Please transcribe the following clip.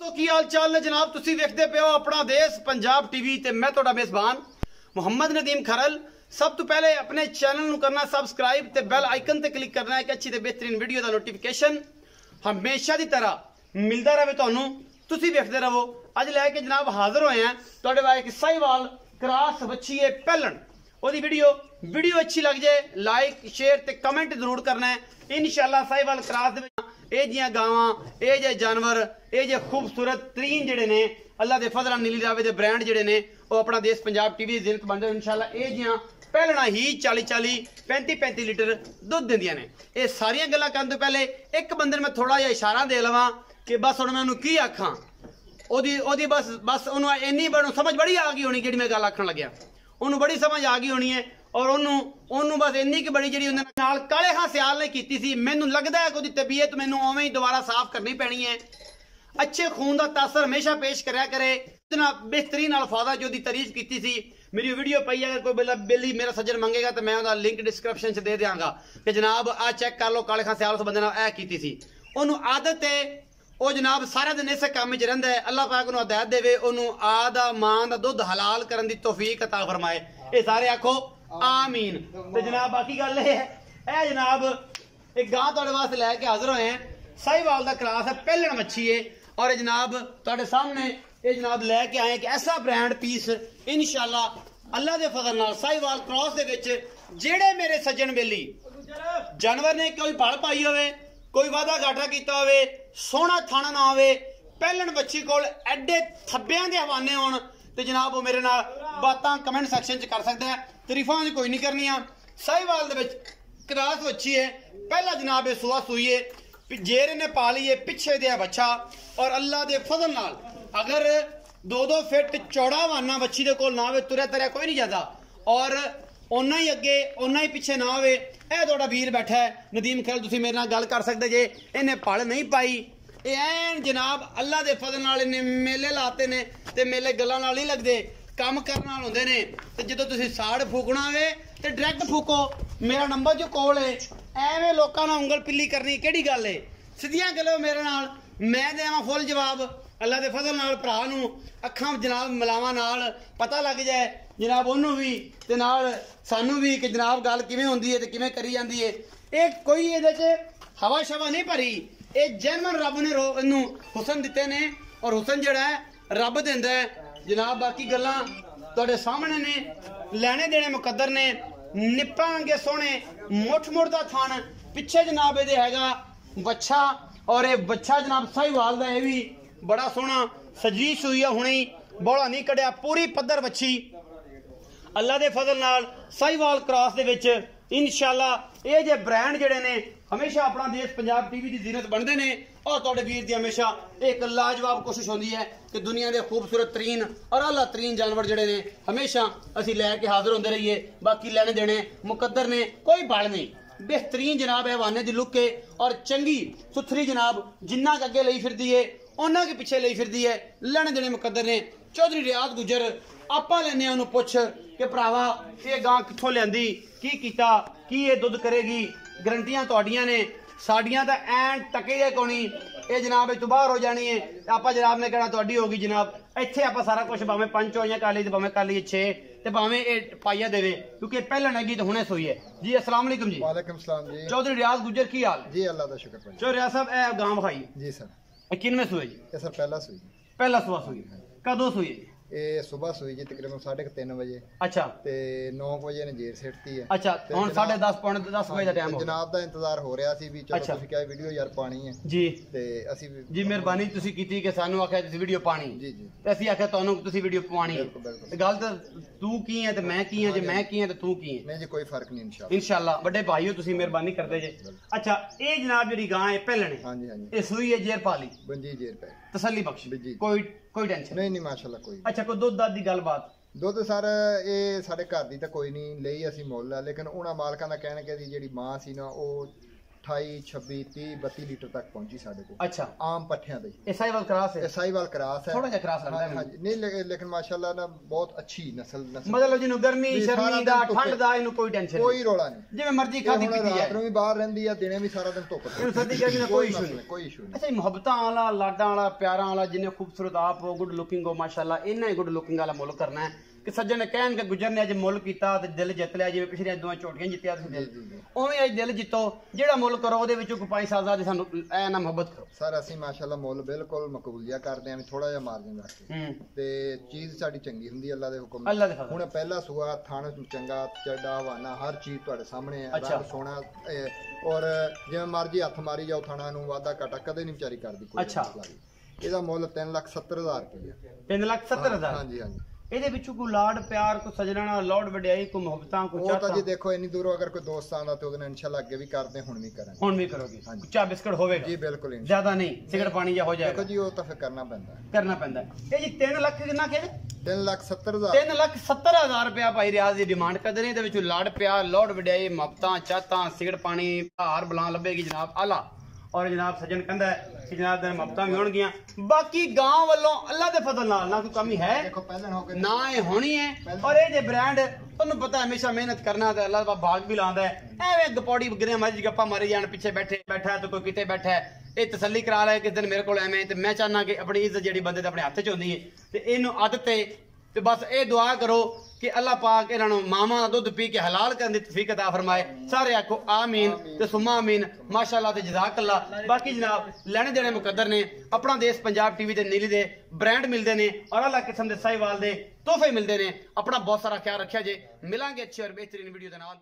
तो की हाल चाल ने जनाब, तुसी वेखदे पे हो अपना देश पंजाब टीवी ते मैं तुहाडा मेजबान मुहम्मद नदीम खरल। सब तो पहले अपने चैनल नु करना सबसक्राइब ते बेल आइकन ते क्लिक करना है कि अच्छी ते बेहतरीन वीडियो दा नोटिफिकेशन हमेशा की तरह मिलता रहे तुहानू, तुसी वेखदे रहो। अज लैके जनाब हाजिर होए हैं तुहाडे वास्ते एक साहिवाल क्रॉस बच्ची है पहलन। ओदी वीडियो अच्छी लग जाए लाइक शेयर ते कमेंट जरूर करना है। इंशाअल्लाह साहिवाल क्रॉस दे ये जियां गावां, ये जे जानवर, ये जे खूबसूरत तरीन जेडे ने अल्लाह दे फजल नीली रावे दे ब्रांड जेडे ने वो अपना देश पंजाब टीवी जिन्नत बन रहे इंशाअल्लाह। ये जियां पहलना ही 40-40 35-35 लीटर दुध देंदियां ने। ये सारियां गल्लां करन तो पहले एक बंदे मैं थोड़ा जिहा इशारा दे लवां कि बस हुण मैं उहनूं की आखां। ओदी बस उहनूं इन्नी समझ बड़ी आ गई होनी, जिहड़ी मैं गल आखण लग्या उहनूं बड़ी समझ आ गई होनी है। और उन्होंने बस इन्नी की बड़ी जी काले खां सियाल ने की सी। मैनू लगता है कि तबीयत मैनू उवें ही दोबारा साफ करनी पैनी है। अच्छे खून का तासर हमेशा पेश कराया करे। बेहतरीन अल्फाजा जो दी तारीफ की सी। मेरी वीडियो पई, अगर कोई बेली मेरा सज्जन मंगेगा तो मैं उसका लिंक डिस्क्रिप्शन च दे देंगा कि जनाब आ चेक कर लो, काले खां सियाल उस बंदे ने की सी। उन्होंने आदत है वो जनाब सारा दिन इस काम में रहिंदा है। अल्लाह पाक उन्होंने हदायत देवे, उन्होंने आ दा मां दा दुध हलाल करन दी तौफीक अता फरमाए। ये सारे आखो आमीन। तो जनाब बाकी गल है जनाब एक गां तुहाडे वास्ते लैके हाजिर होए हैं। साहिवाल दा क्लास है, पहलन मच्छी है। और जनाब तुहाडे सामने ये जनाब लैके आए कि ऐसा ब्रांड पीस इंशाअल्लाह अल्लाह दे फजल नाल साहिवाल क्रॉस दे विच जेड़े मेरे सज्जन बेली जानवर ने कोई भड़ पाई होवे, कोई वादा घाटा किया होवे, सोहना थाना ना होवे, पहलन बच्ची कोल एडे थब्बियां दे हवाने होण ते जनाब वो मेरे नाल बातां कमेंट सेक्शन च कर सकदा है। तारीफां कोई नहीं करनियां। साहिवाल दे विच क्रॉस बच्ची है, पहला जनाब ये सुआ सुई है, जेर ने पा ली है, पिछे दे बच्चा। और अल्लाह दे फजल नाल अगर 2-2 फिट चौड़ा हवाना बच्ची दे कोल ना होवे, तुरया तरया कोई नहीं जाता और उन्ना ही अगे उन्ना ही पिछे ना होवे। ए थोड़ा वीर बैठा है नदीम खैल, तुसीं मेरे नाल गल कर सकदे जे। इन्हें पल नहीं पाई, एन जनाब अल्लाह दे फजल नाल इन्हें मेले लाते ने ते मेले गल्लां नाल नहीं लगदे, काम करन नाल हुंदे ने। ते जदों तुसीं साड़ फूकना होवे ते डायरैक्ट फूको। मेरा नंबर जो कोल है, एवें लोकां नाल उंगल पिल्ली करनी केड़ी गल है? सीधियां गल्लो मेरे नाल, मैं देवां फुल जवाब। अल्लाह दे फजल नाल भरा नूं अखां जनाब मिलावां नाल पता लग जाए जनाब उन्होंने भी ते नाल सानू भी कि जनाब गल किवें हुंदी है ते किवें करी जांदी है। ये कोई इहदे च हवा शवा नहीं भरी, ये जैनवन रब ने इनू हुसन दिते ने और हुसन जिहड़ा है रब दिंदा है जनाब। बाकी गल्लां तुहाडे सामने ने, लैने देने मुकद्दर ने, निप्पांगे सोहने, मुठ मुठ दा थान पिछे जनाब इहदे हैगा बच्छा। और ये बच्छा जनाब साहिवाल दा ये भी बड़ा सोहना सजीश हुई है, हुणे बौला नहीं कढ़िया, पूरी पद्धर बच्छी अल्लाह दे फजल नाल साहिवाल क्रॉस दे विच इंशाअल्लाह। ये जे ब्रांड जेडे ने हमेशा अपना देश पंजाब टीवी की जीनत बनते हैं। और तुहाडे वीर दी हमेशा एक लाजवाब कोशिश होती है कि दुनिया के खूबसूरत तरीन और आला तरीन जानवर जेडे ने हमेशा असीं लैके हाजिर होंदे रहिए। बाकी लैने देने मुकद्दर ने, कोई बल नहीं, बेहतरीन जनाब है हवाने की लुक है और चंगी सुथरी जनाब जिन्ना अगे लई फिरदी है उन्ना के पिछे लई फिरदी है। लैने देने मुकद्दर ने। चौधरी रियाज गुजर आपां लैने उन्होंने पुछ कि भरावा ये गां कित्थों लियांदी, की कीता, की ये दुध करेगी। गारंटियां तुहाडियां ने, साडियां तां ऐन टके जे कोनी। ये जनाब इत्थों बाहर हो जानी है, आपां जनाब ने कहना तुहाडी होगी जनाब। इत्थे आपां सारा कुछ भावें 5 चोइयां कर ली ते भावें कर ली 6 ते भावें ये पाइया देवे, क्योंकि पहले हैगी तो हुणे सोई है जी। अस्सलाम वालेकुम जी। वालेकुम सलाम जी। चौधरी रियाज गुजर की हाल जी? अल्लाह का शुक्र भाई। चौधरी रियाज साहब ए गांव खाई जी सर। किनवें सोए जी? ये सर पहला सुई, पहला सुआ सुई। कदों सुई? ये सुबह सुई जी तकरीबन 3:30 बजे। अच्छा। ते 9 बजे ने जेर सिटती है। अच्छा, हुन 10:30 पौने 10 बजे दा टाइम हो। जनाब दा इंतजार हो रहा सी भी चलो तुसीं क्या वीडियो यार पानी है जी। ते असी जी मेहरबानी तुसीं कीती कि सानू आख्या तुसीं वीडियो पानी जी जी ते असीं आख्या तुहानू तुसीं वीडियो पानी है। बिल्कुल बिल्कुल। ते गल तां तू की है ते मैं की है, जे मैं की है ते तू की है। नहीं जी कोई फर्क नहीं इंशाल्लाह। इंशाल्लाह बड़े भाई हो तुसीं, मेहरबानी करदे जे। अच्छा ये जनाब जेहड़ी गां है पहलने, हां जी हां जी, ये सुई है जेर पाली बंजी जेर पे तसल्ली बख्श, जी। कोई टेंशन नहीं नहीं माशाल्लाह कोई। अच्छा कोई दुध दाद दी गलबात? दुध सर ये साढ़े घर दी तो कोई नहीं, लई असी मुल है, लेकिन उन्हां मालकां दा कहण कि दी जेहड़ी मां सी ना वो 28 26 30 32 ਲੀਟਰ ਤੱਕ ਪਹੁੰਚੀ ਸਾਡੇ ਕੋਲ ਅੱਛਾ ਆਮ ਪੱਠਿਆਂ ਦੇ। ਇਹ ਸਾਈਵਾਲ ਕਰਾਸ ਹੈ, ਇਹ ਸਾਈਵਾਲ ਕਰਾਸ ਹੈ, ਥੋੜਾ ਜਿਹਾ ਕਰਾਸ ਲੱਗਦਾ ਹੈ ਹਾਂਜੀ ਨਹੀਂ ਲੇਕਿਨ ਮਾਸ਼ਾਅੱਲਾ ਨਾ ਬਹੁਤ ਅੱਛੀ ਨਸਲ ਮਤਲਬ ਜਿਹਨੂੰ ਗਰਮੀ ਵੀ ਸ਼ਰਮੀ ਸਾਰਾ ਦਾ ਦਿਨ ਠੰਡ ਧੁੱਪੇ, ਦਾ ਇਹਨੂੰ ਕੋਈ ਟੈਨਸ਼ਨ ਕੋਈ ਨਹੀਂ, ਰੋਲਾ ਨਹੀਂ, ਜਿਵੇਂ ਮਰਜ਼ੀ ਖਾਦੀ ਹੁਣ ਪੀਤੀ ਰਾਤ ਜਾਏ, ਨੂੰ ਵੀ ਬਾਹਰ ਰਹਿੰਦੀ ਆ, ਦਿਨੇ ਵੀ ਸਾਰਾ ਦਿਨ ਧੁੱਪ ਤੇ। ਇਹਨੂੰ ਸਰਦੀ ਗਰਮੀ ਦਾ ਕੋਈ ਇਸ਼ੂ ਨਹੀਂ, ਕੋਈ ਇਸ਼ੂ ਨਹੀਂ। ਅੱਛਾ ਜੀ, ਮੁਹੱਬਤਾਂ ਵਾਲਾ, ਲਾਡਾਂ ਵਾਲਾ, ਪਿਆਰਾਂ ਵਾਲਾ, ਜਿੰਨੇ ਖੂਬਸੂਰਤ ਆਪ ਹੋ, ਗੁੱਡ ਲੁਕਿੰਗ ਹੋ ਮਾਸ਼ਾਅੱਲਾ, ਇੰਨਾ ਹੀ ਗੁੱਡ ਲੁਕਿੰਗ ਵਾਲਾ ਮੁੱਲ ਕਰਨਾ ਹੈ ਕਿ ਸੱਜਣ ਨੇ ਕਹਿਣਗੇ ਗੁਜਰ ਨੇ ਅੱਜ ਮੁੱਲ ਕੀਤਾ ਤੇ ਦਿਲ ਜਿੱਤ ਲਿਆ, ਜਿਵੇਂ ਪਿਛਲੀਆਂ ਦੋਆਂ ਝੋਟੀਆਂ ਜਿੱਤਿਆ ਤੁਸੀਂ ਦਿਲ, ਉਵੇਂ ਅੱਜ ਦਿਲ ਜਿੱਤੋ, ਜਿਹੜਾ ਮੁੱਲ ਕਰੋ ਉਹਦੇ ਵਿੱਚੋਂ ਕੋਈ 5-7 ਸਾਨੂੰ ਐ ਨਾ ਮੁਹੱਬਤ ਕਰੋ। ਸਰ ਅਸੀਂ ਮਾਸ਼ਾਅੱਲਾ ਮੁੱਲ ਬਿਲਕੁਲ ਮਕਬੂਲੀਆ ਕਰਦੇ ਆਂ, ਥੋੜਾ ਜਿਹਾ ਮਾਰਜਨ ਰੱਖ ਕੇ, ਤੇ ਚੀਜ਼ ਸਾਡੀ ਚੰਗੀ ਹੁੰਦੀ ਅੱਲਾ ਦੇ ਹੁਕਮ ਅੱਲਾ ਦੇ ਫਜ਼ਲ। ਹੁਣ ਪਹਿਲਾ ਸੂਆ ਥਣ ਚੰਗਾ ਚੱਡਾ ਹਵਾਨਾ ਹਰ ਚੀਜ਼ ਤੁਹਾਡੇ ਸਾਹਮਣੇ ਹੈ, ਅੱਛਾ। ਰੰਗ ਸੋਹਣਾ, ਔਰ ਜਿਵੇਂ ਮਰਜ਼ੀ ਹੱਥ ਮਾਰੀ ਜਾਓ ਥਣਾ ਨੂੰ, ਵਾਧਾ ਘਾਟਾ ਕਦੇ ਨਹੀਂ ਵਿਚਾਰੀ ਕਰਦੀ ਕੋਈ। ਅੱਛਾ। ਇਹਦਾ ਮੁੱਲ 3,70,000 ਰੁਪਏ। 3,70,000। ਹਾਂਜੀ ਹਾਂਜੀ। ਇਹਦੇ ਵਿੱਚੋਂ ਕੋਈ ਲਾਡ ਪਿਆਰ, ਕੋਈ ਸਜਣਾ, ਲੋੜ ਵਡਿਆਈ, ਕੋਈ ਮੁਹੱਬਤਾਂ, ਕੋਈ ਉਹ ਤਾਂ ਚਾਹਤਾਂ ਜੀ ਦੇਖੋ ਇੰਨੀ ਦੂਰੋਂ ਅਗਰ ਕੋਈ ਦੋਸਤ ਆਉਂਦਾ ਤੇ ਉਹਦੇ ਨਾਲ ਇਨਸ਼ਾਅੱਲਾ ਅੱਗੇ ਵੀ ਕਰਦੇ, ਹੁਣ ਵੀ ਕਰਾਂਗੇ। ਹੁਣ ਵੀ ਕਰੋਗੇ, ਹਾਂਜੀ। ਚਾਹ ਬਿਸਕਟ ਹੋਵੇਗਾ ਜੀ ਬਿਲਕੁਲ ਜ਼ਿਆਦਾ ਨਹੀਂ, ਸਿਗਰਟ ਪਾਣੀ ਜਾਂ ਹੋ ਦੇਖੋ ਜਾਏਗਾ ਜੀ, ਉਹ ਤਾਂ ਫਿਰ ਕਰਨਾ ਪੈਂਦਾ ਹੈ। ਕਰਨਾ ਪੈਂਦਾ ਹੈ। ਇਹ ਜੀ 3 ਲੱਖ ਕਿੰਨਾ ਕਹਿੰਦੇ? 3,70,000। 3,70,000 ਰੁਪਇਆ ਭਾਈ ਰਿਆਜ਼ ਦੀ ਡਿਮਾਂਡ ਕਰਦੇ ਨੇ। ਇਹਦੇ ਵਿੱਚੋਂ ਲਾੜ ਪਿਆਰ, ਲੋੜ ਵਡਿਆਈ, ਮੁਹੱਬਤਾਂ, ਚਾਹਤਾਂ, ਸਿਗਰਟ ਪਾਣੀ, ਹਾਰ ਬਲਾਂ ਲੱਭੇਗੀ ਜਨਾਬ ਆਲਾ। ਔਰ ਜਨਾਬ ਸੱਜਣ ਕਹਿੰਦਾ ਹੈ ਕਿ ਜਨਾਬ ਦੇ ਮੁਹੱਬਤਾਂ ਵੀ ਹੋਣਗੀਆਂ। ਬਾਕੀ ਗਾਂਵ ਵੱਲੋਂ ਅੱਲਾ ਦੇ ਫਜ਼ਲ ਨਾਲ ਨਾ ਕੋਈ ਕਮੀ ਹੈ ਦੇਖੋ ਪਹਿਲਾਂ ਹੋ ਕੇ ਨਾ ਇਹ ਹੋਣੀ ਹੈ। ਔਰ ਇਹ ਜੇ ਬ੍ਰਾਂਡ ਤੁਹਾਨੂੰ ਪਤਾ ਹਮੇਸ਼ਾ ਮਿਹਨਤ ਕਰਨਾ ਤੇ ਅੱਲਾ ਦਾ ਭਾਗ ਵੀ ਲਾਉਂਦਾ ਹੈ। ਐਵੇਂ ਗਪੌੜੀ ਗਿਰੇ ਮਰਜੀ ਗੱਪਾਂ ਮਾਰੀ ਜਾਣ, ਪਿੱਛੇ ਬੈਠਾ ਤੇ ਕੋਈ ਕਿਤੇ ਬੈਠਾ ਹੈ, ਇਹ ਤਸੱਲੀ ਕਰਾ ਲੈ ਕਿਸ ਦਿਨ ਮੇਰੇ ਕੋਲ ਐਵੇਂ। ਤੇ ਮੈਂ ਚਾਹਨਾ ਕਿ ਆਪਣੀ ਇੱਜ਼ਤ ਜਿਹੜੀ ਬੰਦੇ ਦੇ ਆਪਣੇ ਹੱਥ 'ਚ ਹੁੰਦੀ ਹੈ ਤੇ ਇਹਨੂੰ ਆਦਤ ਹੈ ਤੇ ਬਸ ਇਹ ਦੁਆ ਕਰੋ ਕਿ ਅੱਲਾਹ ਪਾਕ ਇਹਨਾਂ ਨੂੰ ਮਾਵਾਂ ਦਾ ਦੁੱਧ ਪੀ ਕੇ ਹਲਾਲ ਕਰਨ ਦੀ ਤੌਫੀਕ ਅਤਾ ਫਰਮਾਏ। ਸਾਰੇ ਆਖੋ ਆਮੀਨ ਤੇ ਸੁਮਾ ਆਮੀਨ। ਮਾਸ਼ਾਅੱਲਾ ਤੇ ਜਜ਼ਾਕੱਲਾ। ਬਾਕੀ ਜਨਾਬ ਲੈਣੇ ਦੇਣੇ ਮੁਕੱਦਰ ਨੇ। ਆਪਣਾ ਦੇਸ਼ ਪੰਜਾਬ ਟੀਵੀ ਤੇ ਨੀਲੀ ਦੇ ਬ੍ਰਾਂਡ ਮਿਲਦੇ ਨੇ ਔਰ ਅਲੱਗ ਕਿਸਮ ਦੇ ਸਾਈਵਾਲ ਦੇ ਤੋਹਫੇ ਮਿਲਦੇ ਨੇ। ਆਪਣਾ ਬਹੁਤ ਸਾਰਾ ਖਿਆਲ ਰੱਖਿਆ ਜੇ। ਮਿਲਾਂਗੇ ਅੱਛੀ ਔਰ ਬਿਹਤਰੀਨ ਵੀਡੀਓ ਦੇ ਨਾਲ।